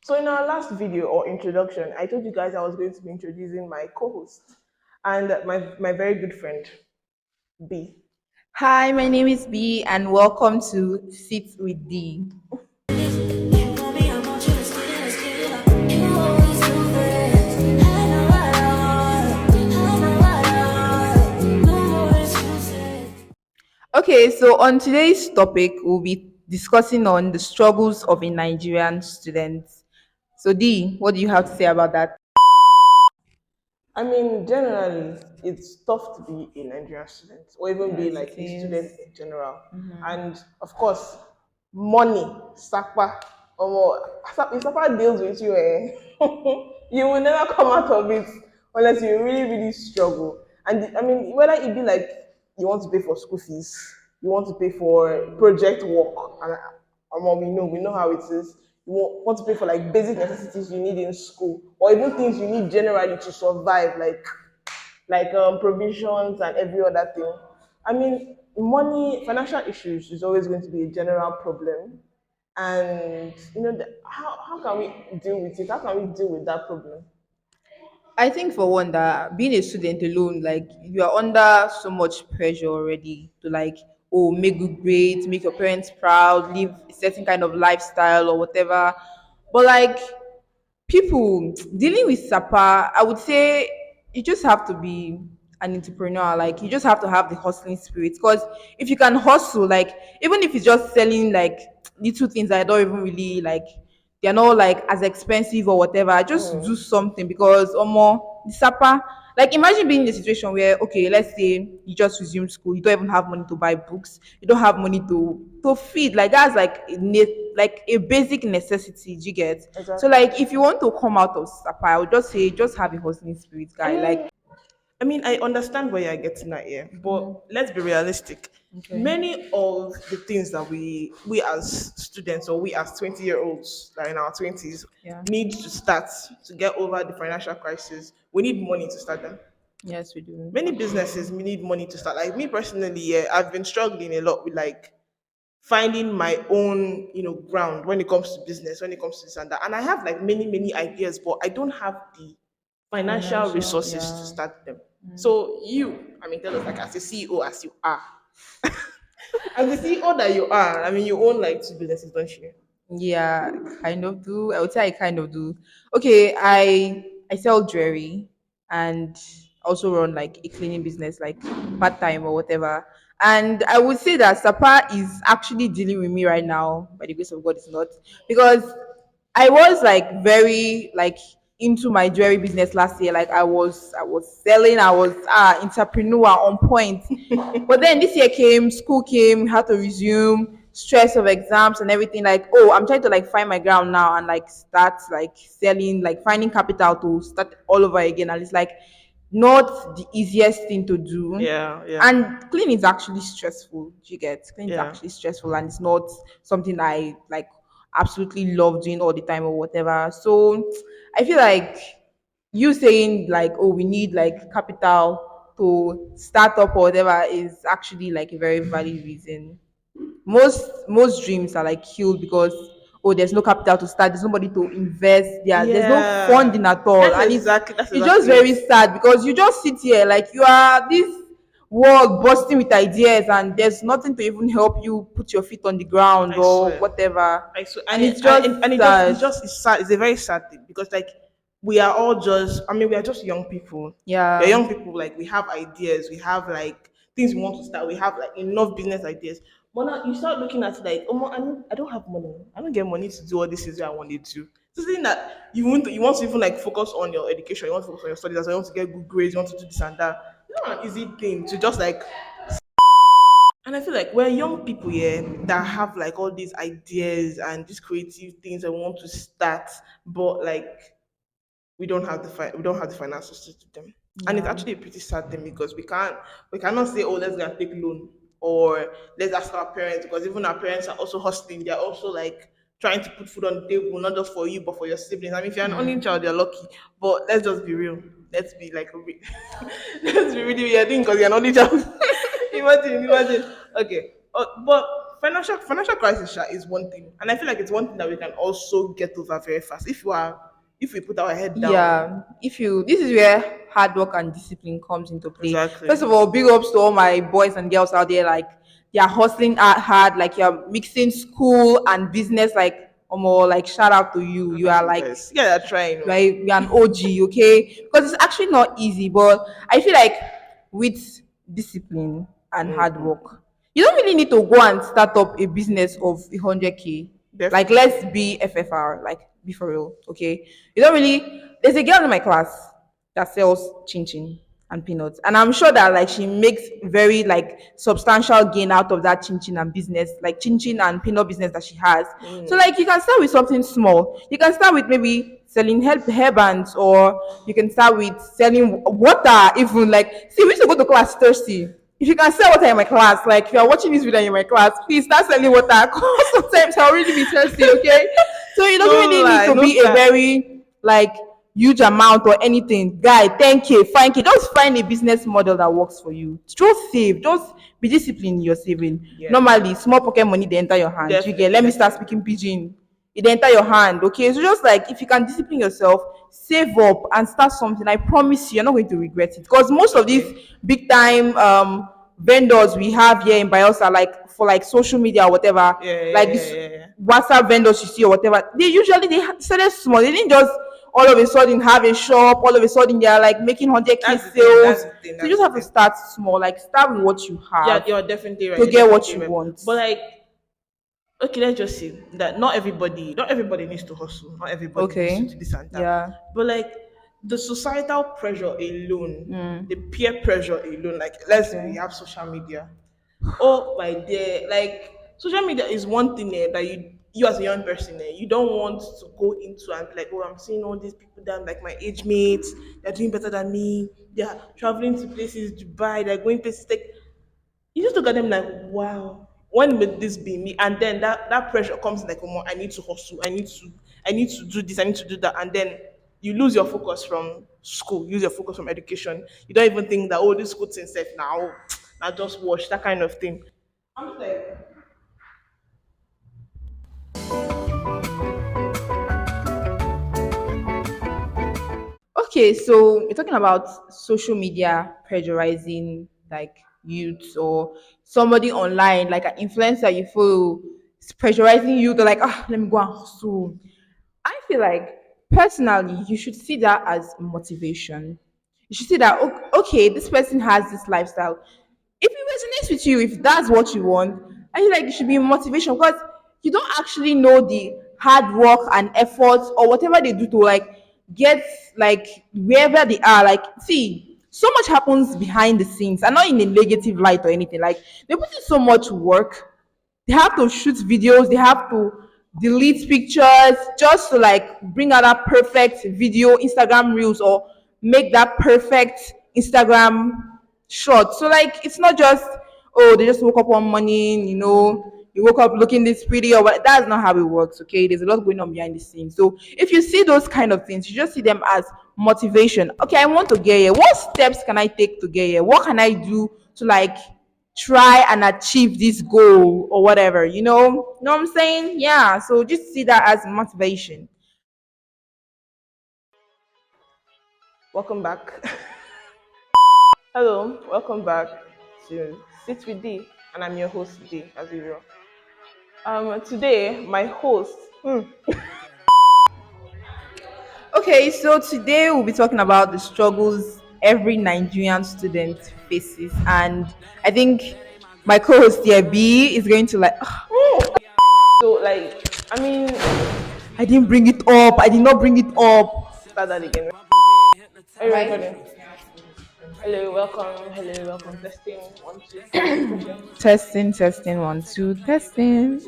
So in our last video or introduction, I told you guys I was going to be introducing my co-host and my very good friend B. Hi, my name is B, and welcome to Sit with D. Okay, so on today's topic, we'll be discussing on the struggles of a Nigerian student. So, D, what do you have to say about that? I mean, generally, it's tough to be a Nigerian student or even be Yes, it like a student is. in general. And of course, money, Sapa, or if Sapa deals with you, you will never come out of it unless you really, really struggle. And I mean, whether it be like you want to pay for school fees, you want to pay for project work, and we know how it is. You want to pay for like basic necessities you need in school, or even things you need generally to survive, like provisions and every other thing. I mean, money, financial issues is always going to be a general problem, and how can we deal with it? How can we deal with that problem? I think for one that being a student alone, like you are under so much pressure already to like, oh, make good grades, make your parents proud, live a certain kind of lifestyle or whatever. But like people dealing with SAPA, I would say you just have to be an entrepreneur. Like you just have to have the hustling spirit. Because if you can hustle, like even if it's just selling like little things that I don't even really like, they're not like as expensive or whatever. Just do something because more the SAPA. Like imagine being in a situation where okay, let's say you just resume school, you don't even have money to buy books, you don't have money to feed. Like that's like like a basic necessity. Do you get? So Exactly. like if you want to come out of SAPA, I would just say just have a hustling spirit, I guy. Like mean, I mean, I understand where you're getting at here, but let's be realistic. okay, Many of the things that we as students or we as 20-year-olds that are in our 20s yeah, need to start to get over the financial crisis, we need money to start them. yes we do. Many businesses need money to start. Like me personally, yeah, I've been struggling a lot with like finding my own, ground when it comes to business, when it comes to this and that. And I have like many, many ideas, but I don't have the financial Financial, resources to yeah. start them. So I mean, tell us like as a CEO as you are, as the CEO that you are, I mean, you own like two businesses, don't you? Yeah, kind of do. I would say I kind of do. Okay, I sell jewelry and also run like a cleaning business, like part time or whatever. And I would say that Sapa is actually dealing with me right now. By the grace of God, it's not because I was like very like into my jewelry business last year. Like I was selling. I was entrepreneur on point. But then this year came, school came, had to resume, stress of exams and everything. Like, oh, I'm trying to like find my ground now and like start like selling, like finding capital to start all over again. And it's like not the easiest thing to do. Yeah, yeah, And cleaning is actually stressful. Do you get? Cleaning is yeah. actually stressful and it's not something I like absolutely love doing all the time or whatever. So I feel like you saying like, oh, we need like capital to start up or whatever is actually like a very valid reason. Most dreams are like killed because oh, there's no capital to start, there's nobody to invest, there's no Yeah. funding at all, and That's it's just exactly very it. sad because you just sit here like you are this world bursting with ideas and there's nothing to even help you put your feet on the ground I or swear. whatever, I swear. and it's And just it just sad. it's sad. It's a very sad thing because like we are all just I mean we are just young people. We're Yeah. young people, like we have ideas, we have like things we want to start, we have like enough business ideas. But now you start looking at it like, oh, I don't have money. I don't get money to do all these things that I want to do. So saying that you want to even like focus on your education, you want to focus on your studies, you want to get good grades, you want to do this and that. It's not an easy thing to just like, and I feel like we're young people here that have like all these ideas and these creative things I want to start, but like we don't have the finances to do them. And it's Yeah. actually a pretty sad thing because we cannot say, oh, let's go and take loan, or let's ask our parents, because even our parents are also hustling. They're also like trying to put food on the table, not just for you but for your siblings. I mean, if you're an only child, you're lucky. But let's just be real. Let's be like let's be really weird because you're an only child. Imagine. Okay. But financial crisis is one thing, and I feel like it's one thing that we can also get over very fast if we put our head down. Yeah, if you this is where hard work and discipline comes into play. Exactly. First of all, big ups to all my boys and girls out there, like they are hustling hard, like you're mixing school and business, like more like shout out to you. You are like Yes. Yeah, they're trying. you're an OG, okay? Because it's actually not easy, but I feel like with discipline and hard work, you don't really need to go and start up a business of 100K. Like, Definitely. let's be FFR, like, be for real, okay? You don't really. There's a girl in my class that sells chin chin and peanuts, and I'm sure that like she makes very like substantial gain out of that chin chin and business, like chin chin and peanut business that she has. So like you can start with something small. You can start with maybe selling hair bands, or you can start with selling water. Even like, see, we used to go to class thirsty. If you can sell water in my class, like if you are watching this video in my class, please start selling water. Because sometimes I'll really be thirsty, okay? So it doesn't No really need lie, to no be a cap. very like huge amount or anything. Guy, 10K, 5K. Just find a business model that works for you. Just save. Just be disciplined in your saving. Yeah. Normally, small pocket money they enter your hand. You get. Let me start speaking pidgin. It enter your hand. Okay, so just like if you can discipline yourself, save up and start something. I promise you, you're not going to regret it. Because most of these big time vendors we have here in Bielsa, like for like social media or whatever, like this Yeah. WhatsApp vendors you see or whatever, they started small. They didn't just all of a sudden have a shop. All of a sudden they're like making 100K That's the thing, sales. that's the thing, So that's you just the have to thing. start small. Like start with what you Yeah, have you're definitely right. to you're get what definitely you right. want. But like, okay, let's just say that not everybody needs to hustle. Not everybody needs to Okay. do this and that. Yeah. But like the societal pressure alone, Mm. the peer pressure alone, like let's say we Okay. have social media. Oh my dear, like social media is one thing that you as a young person you don't want to go into and be like, oh, I'm seeing all these people that are like my age mates, they're doing better than me, they're traveling to places, Dubai, they're going places like you just look at them like, wow, when will this be me? And then that pressure comes like, oh, I need to hustle, I need to do this, I need to do that, and then you lose your focus from school, you lose your focus from education. You don't even think that, oh, this school thing safe now, I just watch that kind of thing. I'm just like, Okay, so we're talking about social media pressurizing like youths or somebody online, like an influencer you follow, is pressurizing you to like, let me go and hustle. I feel like personally, you should see that as motivation. You should see that okay, this person has this lifestyle. If it resonates with you, if that's what you want, I feel like it should be motivation because you don't actually know the hard work and efforts or whatever they do to like get like wherever they are. Like, see, so much happens behind the scenes and not in a negative light or anything. Like they put in so much work, they have to shoot videos, they have to delete pictures just to like bring out that perfect video Instagram reels or make that perfect Instagram shot. So like it's not just, oh, they just woke up one morning, you woke up looking this pretty or what. That's not how it works. Okay, there's a lot going on behind the scenes. So if you see those kind of things, you just see them as motivation. Okay, I want to get here. What steps can I take to get here? What can I do to like try and achieve this goal or whatever, know what I'm saying? Yeah, so just see that as motivation. welcome back. Hello, welcome back to Sit with D, and I'm your host D, as usual. Today my host, Okay, so today we'll be talking about the struggles every Nigerian student faces, and I think my co-host here B is going to like, so like, I mean, I didn't bring it up, I did not bring it up. start that again. Are you Right. recording? Hello, welcome. Hello, welcome. Testing 1 2 Testing, 1 2, testing.